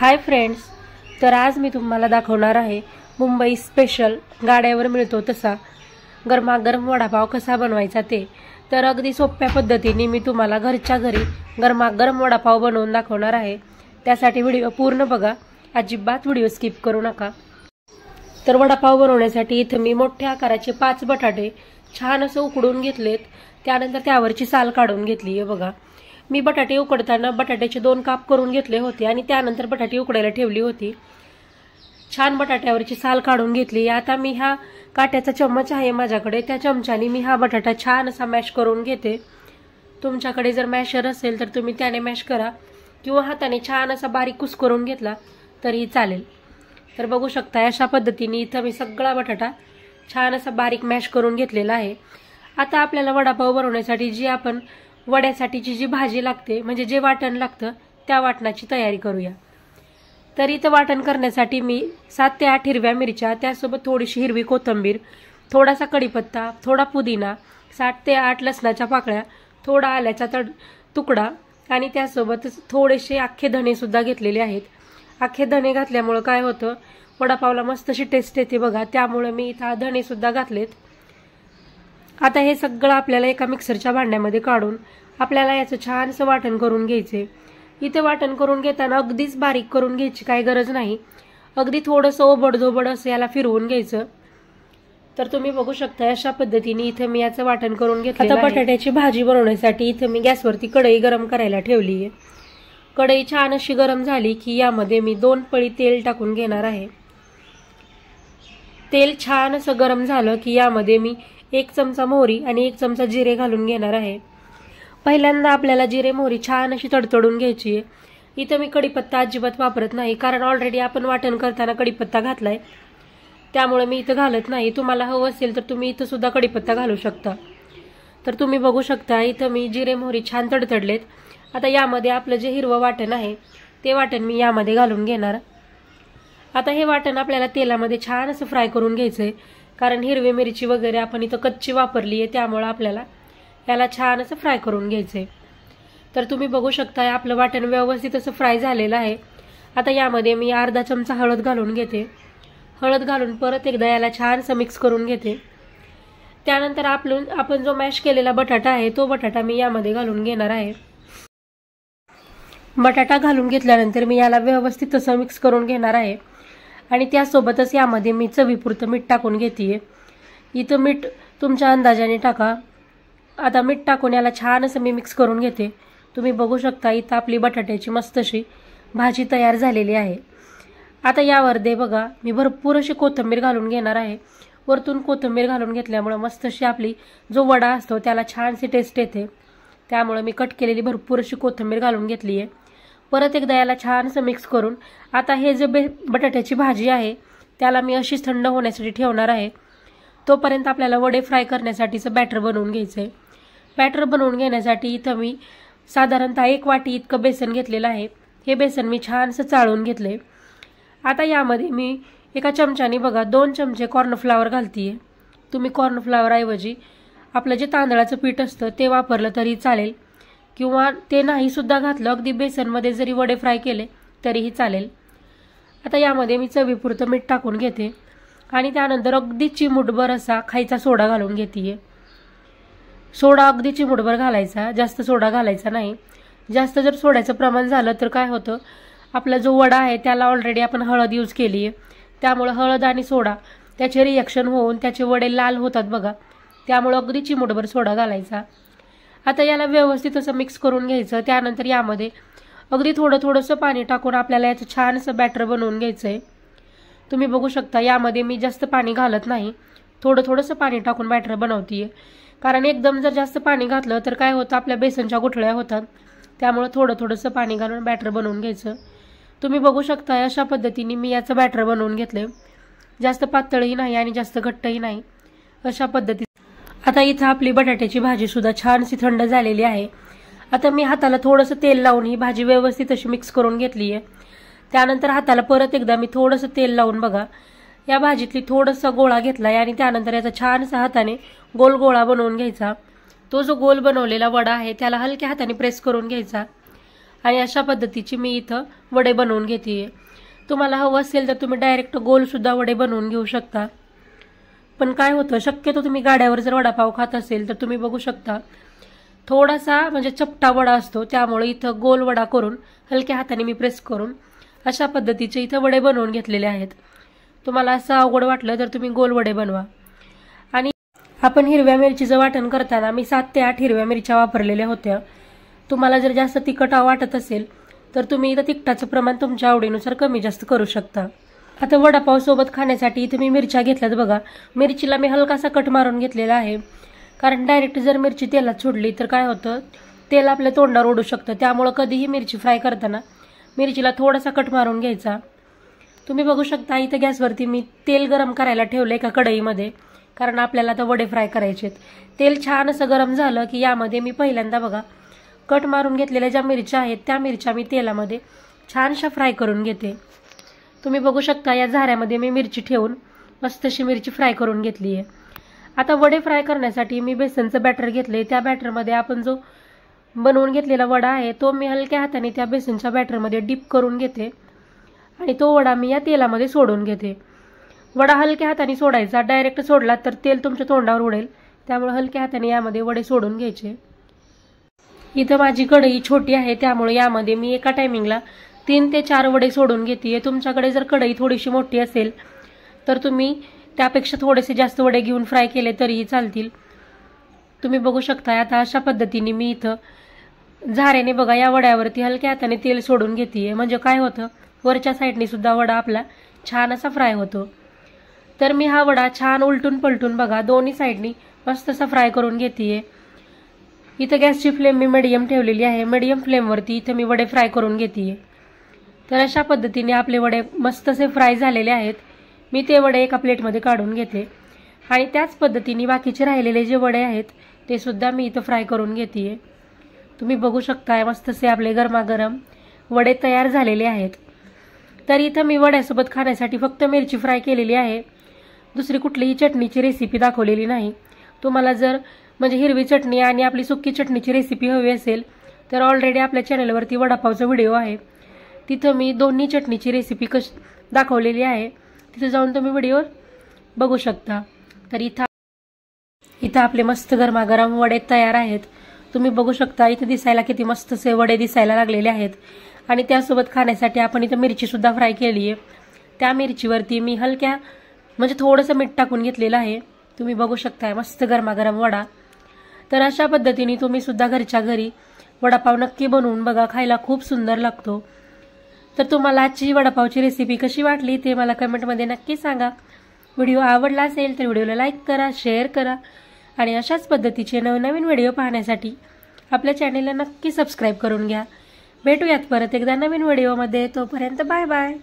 Hi friends, तर आज मी तुम्हाला दाखवणार आहे मुंबई स्पेशल गाड्यावर मिळतो तसा गरमागरम वडापाव कसा बनवायचा ते। तर अगदी सोप्या पद्धतीने मी तुम्हाला घरच्या घरी गरमागरम वडापाव बनवून दाखवणार आहे। त्यासाठी व्हिडिओ पूर्ण बघा, अजिबात व्हिडिओ स्किप करू नका। तर वडापाव बनवण्यासाठी इथे मी मोठ्या आकाराचे 5 बटाटे छान असं उकडून घेतलेत। त्यानंतर त्यावरची साल काढून घेतली आहे बघा। मी बटाटे उकडताना बटाट्याचे 2 काप करून घेतले होते आणि त्यानंतर बटाटे उकडायला ठेवली होती। छान बटाट्यावरची साल काढून घेतली। आता मी हा काट्याचा चम्मच आहे माझ्याकडे, त्या चमच्याने मी हा बटाटा छान असा मॅश करून घेते। तुमच्याकडे जर मॅशर असेल तर तुम्ही त्याने मॅश करा किंवा हाताने छान असा बारीक कुस्करून घेतला तरी चालेल। तर बघू शकता अशा पद्धतीने इथं मी सगळा बटाटा छान असा बारीक मॅश करून घेतलेला आहे। आता आपल्याला वडापाव बनवण्यासाठी जी आपण वड्यासाठीची जी भाजी लागते म्हणजे जे वाटण लागतं त्या वाटणाची तयारी करूया। तर इथं वाटण करण्यासाठी मी 7 ते 8 हिरव्या मिरच्या, त्यासोबत थोडीशी हिरवी कोथिंबीर, थोडासा कढीपत्ता, थोडा पुदिना, 7 ते 8 लसणाच्या पाकळ्या, थोडा आल्याचा तुकडा आणि त्यासोबतच थोडेसे अख्खे धणे सुद्धा घेतलेले आहेत। अख्खे धणे घातल्यामुळे काय होतं, वडापावला मस्त अशी टेस्ट येते बघा, त्यामुळे मी इथं धणे सुद्धा घातलेत। आता हे सगळं आपल्याला एका मिक्सरच्या भांड्यामध्ये काढून आपल्याला याचं छानसं वाटण करून घ्यायचे। इथे वाटण करून घेताना अगदीच बारीक करून घ्यायची काही गरज नाही, अगदी थोडंसं ओबडधोबड असं याला फिरवून घ्यायचं। तर तुम्ही बघू शकता अशा पद्धतीने इथे मी याचं वाटण करून घेतलं। आता बटाट्याची भाजी बनवण्यासाठी इथे मी गॅसवरती कढई गरम करायला ठेवली आहे। कढई छान अशी गरम झाली की यामध्ये मी 2 पळी तेल टाकून घेणार आहे। तेल छान असं गरम झालं की यामध्ये मी 1 चमचा मोहरी आणि 1 चमचा जिरे घालून घेणार आहे। पहिल्यांदा आपल्याला जिरे मोहरी छान अशी तडतडून घ्यायची आहे। इथं मी कढीपत्ता अजिबात वापरत नाही, कारण ऑलरेडी आपण वाटण करताना कढीपत्ता घातलाय, त्यामुळे मी इथं घालत नाही। तुम्हाला हवं असेल तर तुम्ही इथं सुद्धा कढीपत्ता घालू शकता। तर तुम्ही बघू शकता इथं मी जिरे मोहरी छान तडतडलेत। आता यामध्ये आपलं जे हिरवं वाटण आहे ते वाटण मी यामध्ये घालून घेणार। आता हे वाटण आपल्याला तेलामध्ये छान असं फ्राय करून घ्यायचंय, कारण हिरवी मिरची वगैरे आपण इथं कच्ची वापरली आहे, त्यामुळे आपल्याला याला छान असं फ्राय करून घ्यायचंय। तर तुम्ही बघू शकता आपलं वाटण व्यवस्थित असं फ्राय झालेलं आहे। आता यामध्ये मी अर्धा चमचा हळद घालून घेते। हळद घालून परत एकदा याला छान असं मिक्स करून घेते। त्यानंतर आपण जो मॅश केलेला बटाटा आहे तो बटाटा मी यामध्ये घालून घेणार आहे। बटाटा घालून घेतल्यानंतर मी याला व्यवस्थित असं मिक्स करून घेणार आहे आणि त्यासोबतच यामध्ये मी चवीपुरतं मीठ टाकून घेते। इथं मीठ तुमच्या अंदाजाने टाका। आता मीठ टाकून याला छान असं मी मिक्स करून घेते। तुम्ही बघू शकता इथं आपली बटाट्याची मस्त अशी भाजी तयार झालेली आहे। आता यावर बघा मी भरपूर अशी कोथिंबीर घालून घेणार आहे। वरतून कोथिंबीर घालून घेतल्यामुळे मस्त अशी आपली जो वडा असतो त्याला छानशी टेस्ट येते, त्यामुळे मी कट केलेली भरपूर अशी कोथिंबीर घालून घेतली आहे। परत एकदा याला छान असं मिक्स करून आता हे जे बटाट्याची भाजी आहे त्याला मी अशीच थंड होण्यासाठी ठेवणार आहे। तोपर्यंत आपल्याला वडे फ्राय करण्यासाठीचं बॅटर बनवून घ्यायचं आहे। बॅटर बनवून घेण्यासाठी इथं मी साधारणतः 1 वाटी इतकं बेसन घेतलेलं आहे। हे बेसन मी छान असं चाळून घेतलंय। आता यामध्ये मी एका चमच्याने बघा 2 चमचे कॉर्नफ्लॉवर घालतीये। तुम्ही कॉर्नफ्लॉवर ऐवजी आपलं जे तांदळाचं पीठ असतं ते वापरलं तरी चालेल, किंवा ते नाही सुद्धा घातलं, अगदी बेसनमध्ये जरी वडे फ्राय केले तरीही चालेल। आता यामध्ये मी चवीपुरतं मीठ टाकून घेते आणि त्यानंतर अगदी चिमूटभर असा खायचा सोडा घालून घेते। सोडा अगदी चिमूटभर घालायचा, जास्त सोडा घालायचा नाही। जास्त जर सोड्याचं प्रमाण झालं तर काय होतं, आपला जो वडा आहे त्याला ऑलरेडी आपण हळद यूज केली आहे, त्यामुळे हळद आणि सोडा त्याचे रिएक्शन होऊन त्याचे वडे लाल होतात बघा, त्यामुळे अगदी चिमूटभर सोडा घालायचा। आता याला व्यवस्थित असं मिक्स करून घ्यायचं। त्यानंतर यामध्ये अगदी थोडंसं पाणी टाकून आपल्याला याचं छान असं बॅटर बनवून घ्यायचं आहे। तुम्ही बघू शकता यामध्ये मी जास्त पाणी घालत नाही, थोडंसं पाणी टाकून बॅटर बनवतीये, कारण एकदम जर जास्त पाणी घातलं तर काय होतं, आपल्या बेसनच्या गुठळ्या होतात, त्यामुळे थोडंसं पाणी घालून बॅटर बनवून घ्यायचं। तुम्ही बघू शकता अशा पद्धतीने मी याचं बॅटर बनवून घेतलंय। जास्त पातळही नाही आणि जास्त घट्टही नाही, अशा पद्धतीने। आता इथं आपली बटाट्याची भाजी सुद्धा छानशी थंड झालेली आहे। आता मी हाताला थोडंसं तेल लावून ही भाजी व्यवस्थित अशी मिक्स करून घेतली आहे। त्यानंतर हाताला परत एकदा मी थोडंसं तेल लावून बघा या भाजीतली थोडासा गोळा घेतलाय आणि त्यानंतर याचा छानसा हाताने गोल गोळा बनवून घ्यायचा। तो जो गोल बनवलेला वडा आहे त्याला हलक्या हाताने प्रेस करून घ्यायचा आणि अशा पद्धतीची मी इथं वडे बनवून घेते. तुम्हाला हवं असेल तर तुम्ही डायरेक्ट गोलसुद्धा वडे बनवून घेऊ शकता. पण काय होतं, शक्यतो तुम्ही गाड्यावर जर वडापाव खात असेल तर तुम्ही बघू शकता थोडासा म्हणजे चपटा वडा असतो, त्यामुळे इथं गोल वडा करून हलक्या हाताने मी प्रेस करून अशा पद्धतीचे इथं वडे बनवून घेतलेले आहेत. तुम्हाला असं अवघड वाटलं तर तुम्ही गोल वडे बनवा. आणि आपण हिरव्या मिरचीचं वाटण करताना मी 7 ते 8 हिरव्या मिरच्या वापरलेल्या होत्या. तुम्हाला जर जास्त तिखट वाटत असेल तर तुम्ही इथं तिखटाचं प्रमाण तुमच्या आवडीनुसार कमी जास्त करू शकता. आता वडापाव सोबत खाण्यासाठी इथे मी मिरच्या घेतल्यात बघा. मिरचीला मी हलकासा कट मारून घेतलेला आहे, कारण डायरेक्ट जर मिरची तेलात सोडली तर काय होतं, तेल आपल्या तोंडावर उडू शकतं. त्यामुळं कधीही मिरची फ्राय करताना मिरचीला थोडासा कट मारून घ्यायचा. तुम्ही बघू शकता इथं गॅसवरती मी तेल गरम करायला ठेवलं एका कढईमध्ये, कारण आपल्याला आता वडे फ्राय करायचे आहेत. तेल छान असं गरम झालं की यामध्ये मी पहिल्यांदा बघा कट मारून घेतलेल्या ज्या मिरच्या आहेत त्या मिरच्या मी तेलामध्ये छानशा फ्राय करून घेते. तुम्ही बघू शकता या झाऱ्यामध्ये मी मिरची ठेवून मस्त अशी मिरची फ्राय करून घेतली आहे. आता वडे फ्राय करण्यासाठी मी बेसनचं बॅटर घेतले. त्या बॅटरमध्ये आपण जो बनवून घेतलेला वडा आहे तो मी हलक्या हाताने त्या बेसनच्या बॅटरमध्ये डिप करून घेते आणि तो वडा मी या तेलामध्ये सोडून घेते. वडा हलक्या हाताने सोडायचा, डायरेक्ट सोडला तर तेल तुमच्या तोंडावर उडेल, त्यामुळे हलक्या हाताने यामध्ये वडे सोडून घ्यायचे. इथं माझी कढई छोटी आहे त्यामुळे यामध्ये मी एका टायमिंगला 3 ते 4 वडे सोडून घेते. तुमच्याकडे जर कढई थोडीशी मोठी असेल तर तुम्ही त्यापेक्षा थोडेसे जास्त वडे घेऊन फ्राय केले तरीही चालतील. तुम्ही बघू शकता आता अशा पद्धतीने मी इथं झाऱ्याने बघा या वड्यावरती हलक्या हाताने तेल सोडून घेते. म्हणजे काय होतं, वरच्या साईडने सुद्धा वडा आपला छान असा फ्राय होतो. तर मी हा वडा छान उलटून पलटून बघा दोन्ही साईडनी मस्त असा फ्राय करून घेते. इथं गॅसची फ्लेम मी मीडियम ठेवलेली आहे. मीडियम फ्लेमवरती इथं मी वडे फ्राय करून घेते. तर अशा पद्धतीने आपले वडे मस्त असे फ्राय झालेले आहेत. मी ते वडे एका प्लेटमध्ये काढून घेते आणि त्याच पद्धतीने बाकीचे राहिलेले जे वडे आहेत ते सुद्धा मी इथं फ्राय करून घेते. तुम्ही बघू शकताय मस्त असे आपले गरमागरम वडे तयार झालेले आहेत. तर इथं मी वड्यासोबत खाण्यासाठी फक्त मिरची फ्राय केलेली आहे. दुसरी कुठलीही चटणीची रेसिपी दाखवलेली नाही. तुम्हाला जर म्हणजे हिरवी चटणी आणि आपली सुकी चटणीची रेसिपी हवी असेल तर ऑलरेडी आपल्या चॅनलवरती वडापावचा व्हिडिओ आहे, तिथं मी दोन्ही चटणीची रेसिपी दाखवलेली आहे. तिथं जाऊन तुम्ही व्हिडिओ बघू शकता. तर इथं आपले मस्त गरमागरम वडे तयार आहेत. तुम्ही बघू शकता इथं दिसायला किती मस्त असे वडे दिसायला लागलेले आहेत. आणि त्यासोबत खाण्यासाठी आपण इथं मिरची सुद्धा फ्राय केली आहे. त्या मिरचीवरती मी हलक्या म्हणजे थोडंसं मीठ टाकून घेतलेलं आहे. तुम्ही बघू शकताय मस्त गरमागरम वडा. तर अशा पद्धतीने तुम्ही सुद्धा घरच्या घरी वडापाव नक्की बनवून बघा, खायला खूप सुंदर लागतो. तर तुम्हाला आजची वडापावची रेसिपी कशी वाटली ते मला कमेंटमध्ये नक्की सांगा. व्हिडिओ आवडला असेल तर व्हिडिओला लाईक करा, शेअर करा आणि अशाच पद्धतीचे नवनवीन व्हिडिओ पाहण्यासाठी आपल्या चॅनेलला नक्की सबस्क्राईब करून घ्या. भेटूयात परत एकदा नवीन व्हिडिओमध्ये. तोपर्यंत बाय बाय.